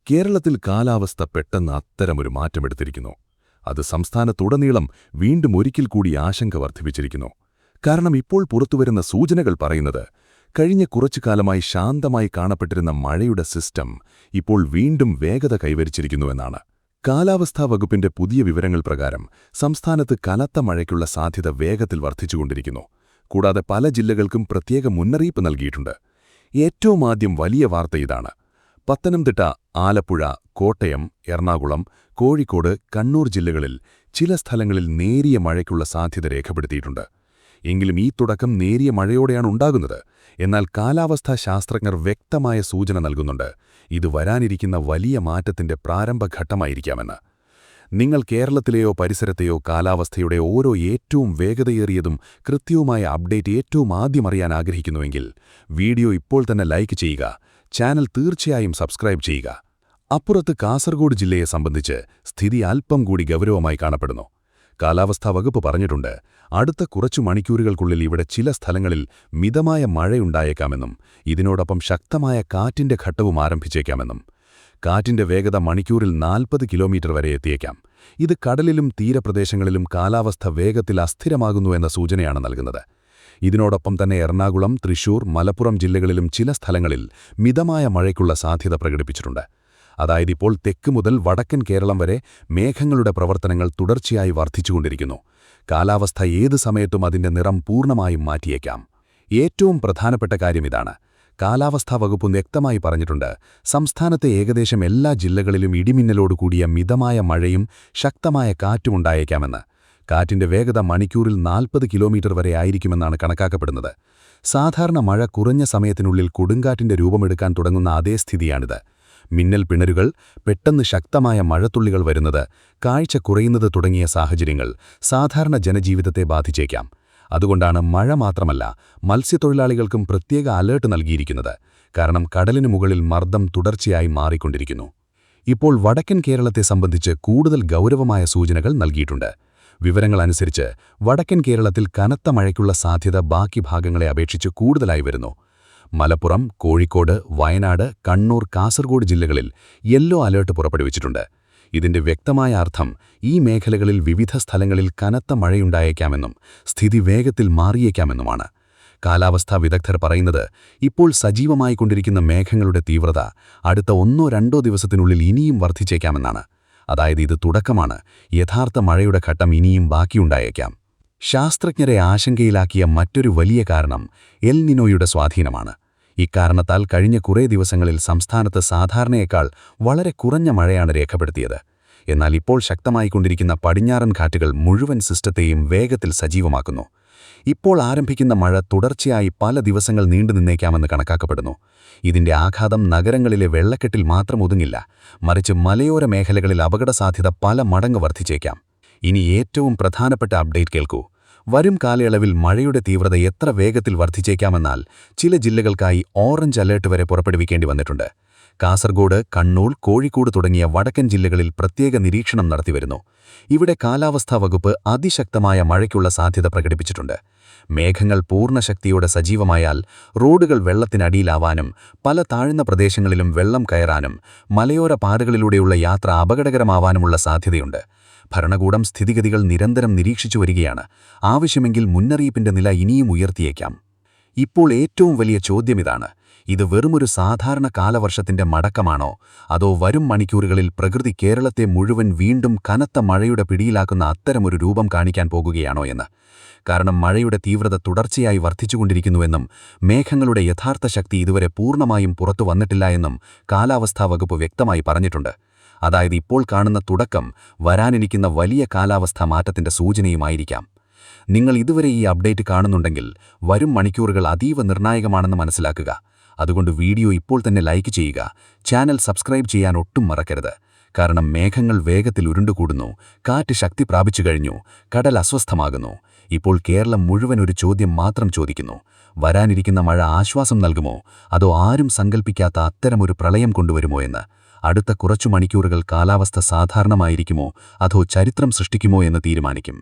കേരളത്തിൽ കാലാവസ്ഥ പെട്ടെന്ന് അത്തരമൊരു മാറ്റമെടുത്തിരിക്കുന്നു. അത് സംസ്ഥാനത്തുടനീളം വീണ്ടും ഒരിക്കൽ കൂടി ആശങ്ക വർദ്ധിപ്പിച്ചിരിക്കുന്നു. കാരണം ഇപ്പോൾ പുറത്തുവരുന്ന സൂചനകൾ പറയുന്നത് കഴിഞ്ഞ കുറച്ചു കാലമായി ശാന്തമായി കാണപ്പെട്ടിരുന്ന മഴയുടെ സിസ്റ്റം ഇപ്പോൾ വീണ്ടും വേഗത കൈവരിച്ചിരിക്കുന്നുവെന്നാണ്. കാലാവസ്ഥാ വകുപ്പിന്റെ പുതിയ വിവരങ്ങൾ പ്രകാരം സംസ്ഥാനത്ത് കനത്ത മഴയ്ക്കുള്ള സാധ്യത വേഗത്തിൽ വർദ്ധിച്ചുകൊണ്ടിരിക്കുന്നു. കൂടാതെ പല ജില്ലകൾക്കും പ്രത്യേക മുന്നറിയിപ്പ് നൽകിയിട്ടുണ്ട്. ഏറ്റവും ആദ്യം വലിയ വാർത്ത ഇതാണ്. പത്തനംതിട്ട, ആലപ്പുഴ, കോട്ടയം, എറണാകുളം, കോഴിക്കോട്, കണ്ണൂർ ജില്ലകളിൽ ചില സ്ഥലങ്ങളിൽ നേരിയ മഴയ്ക്കുള്ള സാധ്യത രേഖപ്പെടുത്തിയിട്ടുണ്ട്. എങ്കിലും ഈ തുടക്കം നേരിയ മഴയോടെയാണ് ഉണ്ടാകുന്നത്. എന്നാൽ കാലാവസ്ഥാ ശാസ്ത്രജ്ഞർ വ്യക്തമായ സൂചന നൽകുന്നുണ്ട്, ഇത് വരാനിരിക്കുന്ന വലിയ മാറ്റത്തിന്റെ പ്രാരംഭഘട്ടമായിരിക്കാമെന്ന്. നിങ്ങൾ കേരളത്തിലെയോ പരിസരത്തെയോ കാലാവസ്ഥയുടെ ഓരോ ഏറ്റവും വേഗതയേറിയതും കൃത്യവുമായ അപ്ഡേറ്റ് ഏറ്റവും ആദ്യം അറിയാൻ ആഗ്രഹിക്കുന്നുവെങ്കിൽ വീഡിയോ ഇപ്പോൾ തന്നെ ലൈക്ക് ചെയ്യുക, ചാനൽ തീർച്ചയായും സബ്സ്ക്രൈബ് ചെയ്യുക. അപ്പുറത്ത് കാസർഗോഡ് ജില്ലയെ സംബന്ധിച്ച് സ്ഥിതി അല്പം കൂടി ഗൗരവമായി കാണപ്പെടുന്നു. കാലാവസ്ഥാ വകുപ്പ് പറഞ്ഞിട്ടുണ്ട്, അടുത്ത കുറച്ചു മണിക്കൂറുകൾക്കുള്ളിൽ ഇവിടെ ചില സ്ഥലങ്ങളിൽ മിതമായ മഴയുണ്ടായേക്കാമെന്നും ഇതിനോടൊപ്പം ശക്തമായ കാറ്റിന്റെ ഘട്ടവും ആരംഭിച്ചേക്കാമെന്നും. കാറ്റിന്റെ വേഗത മണിക്കൂറിൽ 40 കിലോമീറ്റർ വരെ എത്തിയേക്കാം. ഇത് കടലിലും തീരപ്രദേശങ്ങളിലും കാലാവസ്ഥ വേഗത്തിൽ അസ്ഥിരമാകുന്നുവെന്ന സൂചനയാണ് നൽകുന്നത്. ഇതിനോടൊപ്പം തന്നെ എറണാകുളം, തൃശൂർ, മലപ്പുറം ജില്ലകളിലും ചില സ്ഥലങ്ങളിൽ മിതമായ മഴയ്ക്കുള്ള സാധ്യത പ്രകടിപ്പിച്ചിട്ടുണ്ട്. അതായത് ഇപ്പോൾ തെക്ക് മുതൽ വടക്കൻ കേരളം വരെ മേഘങ്ങളുടെ പ്രവർത്തനങ്ങൾ തുടർച്ചയായി വർദ്ധിച്ചുകൊണ്ടിരിക്കുന്നു. കാലാവസ്ഥ ഏത് സമയത്തും അതിന്റെ നിറം പൂർണ്ണമായും മാറ്റിയേക്കാം. ഏറ്റവും പ്രധാനപ്പെട്ട കാര്യമിതാണ്, കാലാവസ്ഥാ വകുപ്പ് വ്യക്തമായി പറഞ്ഞിട്ടുണ്ട്, സംസ്ഥാനത്തെ ഏകദേശം എല്ലാ ജില്ലകളിലും ഇടിമിന്നലോടുകൂടിയ മിതമായ മഴയും ശക്തമായ കാറ്റുമുണ്ടായേക്കാമെന്ന്. കാറ്റിന്റെ വേഗത മണിക്കൂറിൽ 40 കിലോമീറ്റർ വരെ ആയിരിക്കുമെന്നാണ് കണക്കാക്കപ്പെടുന്നത്. സാധാരണ മഴ കുറഞ്ഞ സമയത്തിനുള്ളിൽ കൊടുങ്കാറ്റിന്റെ രൂപമെടുക്കാൻ തുടങ്ങുന്ന അതേ സ്ഥിതിയാണിത്. മിന്നൽ പിണരുകൾ, പെട്ടെന്ന് ശക്തമായ മഴത്തുള്ളികൾ വരുന്നത്, കാഴ്ച കുറയുന്നത് തുടങ്ങിയ സാഹചര്യങ്ങൾ സാധാരണ ജനജീവിതത്തെ ബാധിച്ചേക്കാം. അതുകൊണ്ടാണ് മഴ മാത്രമല്ല മത്സ്യത്തൊഴിലാളികൾക്കും പ്രത്യേക അലേർട്ട് നൽകിയിരിക്കുന്നത്. കാരണം കടലിനു മുകളിൽ മർദ്ദം തുടർച്ചയായി മാറിക്കൊണ്ടിരിക്കുന്നു. ഇപ്പോൾ വടക്കൻ കേരളത്തെ സംബന്ധിച്ച് കൂടുതൽ ഗൗരവമായ സൂചനകൾ നൽകിയിട്ടുണ്ട്. വിവരങ്ങളനുസരിച്ച് വടക്കൻ കേരളത്തിൽ കനത്ത മഴയ്ക്കുള്ള സാധ്യത ബാക്കി ഭാഗങ്ങളെ അപേക്ഷിച്ച് കൂടുതലായി വരുന്നു. മലപ്പുറം, കോഴിക്കോട്, വയനാട്, കണ്ണൂർ, കാസർഗോഡ് ജില്ലകളിൽ യെല്ലോ അലേർട്ട് പുറപ്പെടുവിച്ചിട്ടുണ്ട്. ഇതിന്റെ വ്യക്തമായ അർത്ഥം ഈ മേഖലകളിൽ വിവിധ സ്ഥലങ്ങളിൽ കനത്ത മഴയുണ്ടായേക്കാമെന്നും സ്ഥിതി വേഗത്തിൽ മാറിയേക്കാമെന്നുമാണ്. കാലാവസ്ഥാ വിദഗ്ധർ പറയുന്നത്, ഇപ്പോൾ സജീവമായിക്കൊണ്ടിരിക്കുന്ന മേഘങ്ങളുടെ തീവ്രത അടുത്ത 1-2 ദിവസത്തിനുള്ളിൽ ഇനിയും വർദ്ധിച്ചേക്കാമെന്നാണ്. അതായത് ഇത് തുടക്കമാണ്, യഥാർത്ഥ മഴയുടെ ഘട്ടം ഇനിയും ബാക്കിയുണ്ടായേക്കാം. ശാസ്ത്രജ്ഞരെ ആശങ്കയിലാക്കിയ മറ്റൊരു വലിയ കാരണം എൽ നിനോയുടെ സ്വാധീനമാണ്. ഇക്കാരണത്താൽ കഴിഞ്ഞ കുറേ ദിവസങ്ങളിൽ സംസ്ഥാനത്ത് സാധാരണയേക്കാൾ വളരെ കുറഞ്ഞ മഴയാണ് രേഖപ്പെടുത്തിയത്. എന്നാൽ ഇപ്പോൾ ശക്തമായിക്കൊണ്ടിരിക്കുന്ന പടിഞ്ഞാറൻ കാറ്റുകൾ മുഴുവൻ സിസ്റ്റത്തെയും വേഗത്തിൽ സജീവമാക്കുന്നു. ഇപ്പോൾ ആരംഭിക്കുന്ന മഴ തുടർച്ചയായി പല ദിവസങ്ങൾ നീണ്ടുനിന്നേക്കാമെന്ന് കണക്കാക്കപ്പെടുന്നു. ഇതിന്റെ ആഘാതം നഗരങ്ങളിലെ വെള്ളക്കെട്ടിൽ മാത്രം ഒതുങ്ങില്ല, മറിച്ച് മലയോര മേഖലകളിൽ അപകടസാധ്യത പല മടങ്ങ് വർദ്ധിച്ചേക്കാം. ഇനി ഏറ്റവും പ്രധാനപ്പെട്ട അപ്ഡേറ്റ് കേൾക്കൂ. വരും കാലയളവിൽ മഴയുടെ തീവ്രത എത്ര വേഗത്തിൽ വർദ്ധിച്ചേക്കാമെന്നാൽ ചില ജില്ലകൾക്കായി ഓറഞ്ച് അലേർട്ട് വരെ പുറപ്പെടുവിക്കേണ്ടി വന്നിട്ടുണ്ട്. കാസർഗോഡ്, കണ്ണൂർ, കോഴിക്കോട് തുടങ്ങിയ വടക്കൻ ജില്ലകളിൽ പ്രത്യേക നിരീക്ഷണം നടത്തിവരുന്നു. ഇവിടെ കാലാവസ്ഥാ വകുപ്പ് അതിശക്തമായ മഴയ്ക്കുള്ള സാധ്യത പ്രകടിപ്പിച്ചിട്ടുണ്ട്. മേഘങ്ങൾ പൂർണ്ണശക്തിയോടെ സജീവമായാൽ റോഡുകൾ വെള്ളത്തിനടിയിലാവാനും പല താഴ്ന്ന പ്രദേശങ്ങളിലും വെള്ളം കയറാനും മലയോര പാതകളിലൂടെയുള്ള യാത്ര അപകടകരമാവാനുമുള്ള സാധ്യതയുണ്ട്. ഭരണകൂടം സ്ഥിതിഗതികൾ നിരന്തരം നിരീക്ഷിച്ചു വരികയാണ്. ആവശ്യമെങ്കിൽ മുന്നറിയിപ്പിന്റെ നില ഇനിയും ഉയർത്തിയേക്കാം. ഇപ്പോൾ ഏറ്റവും വലിയ ചോദ്യമിതാണ്, ഇത് വെറുമൊരു സാധാരണ കാലവർഷത്തിന്റെ മടക്കമാണോ, അതോ വരും മണിക്കൂറുകളിൽ പ്രകൃതി കേരളത്തെ മുഴുവൻ വീണ്ടും കനത്ത മഴയുടെ പിടിയിലാക്കുന്ന അത്തരമൊരു രൂപം കാണിക്കാൻ പോകുകയാണോ എന്ന്. കാരണം മഴയുടെ തീവ്രത തുടർച്ചയായി വർദ്ധിച്ചുകൊണ്ടിരിക്കുന്നുവെന്നും മേഘങ്ങളുടെ യഥാർത്ഥ ശക്തി ഇതുവരെ പൂർണ്ണമായും പുറത്തു വന്നിട്ടില്ല എന്നും കാലാവസ്ഥാ വകുപ്പ് വ്യക്തമായി പറഞ്ഞിട്ടുണ്ട്. അതായത് ഇപ്പോൾ കാണുന്ന തുടക്കം വരാനിരിക്കുന്ന വലിയ കാലാവസ്ഥാ മാറ്റത്തിന്റെ സൂചനയുമായിരിക്കാം. നിങ്ങൾ ഇതുവരെ ഈ അപ്ഡേറ്റ് കാണുന്നുണ്ടെങ്കിൽ വരും മണിക്കൂറുകൾ അതീവ നിർണായകമാണെന്ന് മനസ്സിലാക്കുക. അതുകൊണ്ട് വീഡിയോ ഇപ്പോൾ തന്നെ ലൈക്ക് ചെയ്യുക, ചാനൽ സബ്സ്ക്രൈബ് ചെയ്യാൻ ഒട്ടും മറക്കരുത്. കാരണം മേഘങ്ങൾ വേഗത്തിൽ ഉരുണ്ടുകൂടുന്നു, കാറ്റ് ശക്തി പ്രാപിച്ചു കഴിഞ്ഞു, കടൽ അസ്വസ്ഥമാകുന്നു. ഇപ്പോൾ കേരളം മുഴുവൻ ഒരു ചോദ്യം മാത്രം ചോദിക്കുന്നു, വരാനിരിക്കുന്ന മഴ ആശ്വാസം നൽകുമോ, അതോ ആരും സങ്കൽപ്പിക്കാത്ത അത്തരമൊരു പ്രളയം കൊണ്ടുവരുമോ എന്ന്. അടുത്ത കുറച്ചു മണിക്കൂറുകൾ കാലാവസ്ഥ സാധാരണമായിരിക്കുമോ അതോ ചരിത്രം സൃഷ്ടിക്കുമോ എന്ന് തീരുമാനിക്കും.